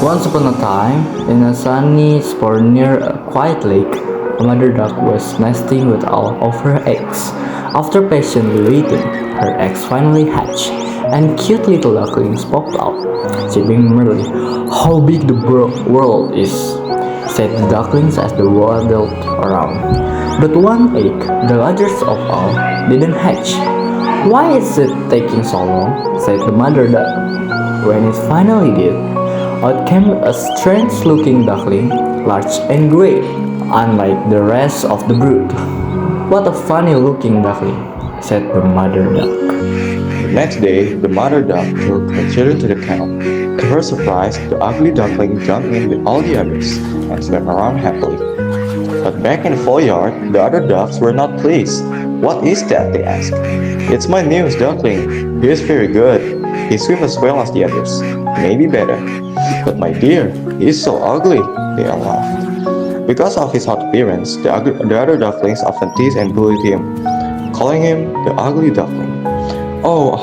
Once upon a time, in a sunny spot near a quiet lake, a mother duck was nesting with all of her eggs. After patiently waiting, her eggs finally hatched, and cute little ducklings popped out, chirping merrily. "How big the world is!" said the ducklings as they waddled around. But one egg, the largest of all, didn't hatch. "Why is it taking so long?" said the mother duck. When it finally did, out came a strange-looking duckling, large and gray, unlike the rest of the brood. "What a funny-looking duckling," said the mother duck. The next day, the mother duck took her children to the kennel. To her surprise, the ugly duckling jumped in with all the others and swam around happily. But back in the foldyard, the other ducks were not pleased. "What is that?" they asked. "It's my newest duckling. He is very good. He swims as well as the others, maybe better. But my dear, he is so ugly," they all laughed. Because of his odd appearance, the other ducklings often teased and bullied him, calling him the ugly duckling. "Oh,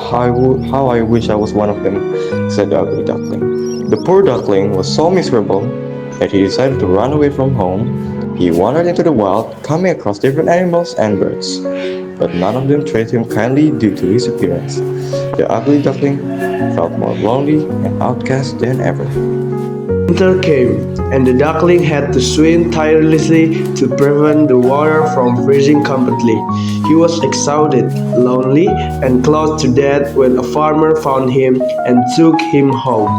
how I wish I was one of them," said the ugly duckling. The poor duckling was so miserable that he decided to run away from home. He wandered into the wild, coming across different animals and birds, but none of them treated him kindly due to his appearance. The ugly duckling felt more lonely and outcast than ever. Winter came, and the duckling had to swim tirelessly to prevent the water from freezing completely. He was exhausted, lonely, and close to death when a farmer found him and took him home.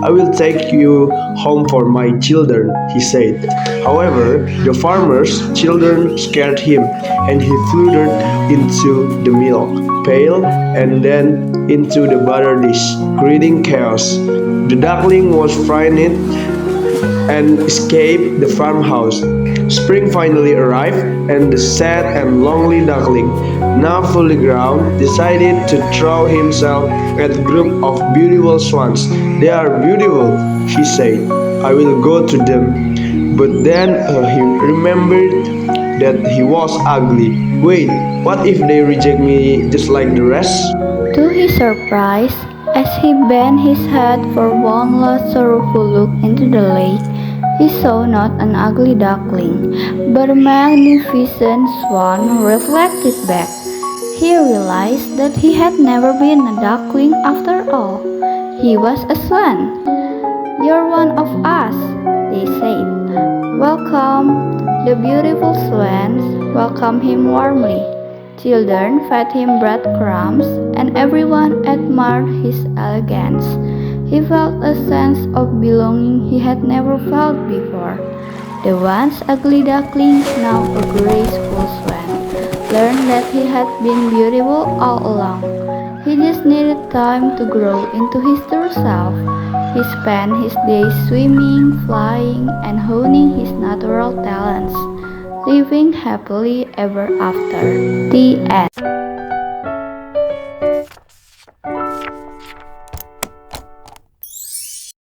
"I will take you home for my children," he said. However, the farmer's children scared him, and he floated into the milk pail and then into the butter dish, creating chaos. The duckling was frightened and escaped the farmhouse. Spring finally arrived, and the sad and lonely duckling, now fully grown, decided to throw himself at a group of beautiful swans. "They are beautiful," he said. "I will go to them." But then he remembered that he was ugly. "Wait, what if they reject me just like the rest?" To his surprise, as he bent his head for one last sorrowful look into the lake, he saw not an ugly duckling, but a magnificent swan reflected back. He realized that he had never been a duckling after all. He was a swan. "You're one of us," they said. "Welcome." The beautiful swans welcomed him warmly. Children fed him breadcrumbs, and everyone admired his elegance. He felt a sense of belonging he had never felt before. The once ugly duckling, now a graceful swan, learned that he had been beautiful all along. He just needed time to grow into his true self. He spent his days swimming, flying, and honing his natural talents, living happily ever after. The end.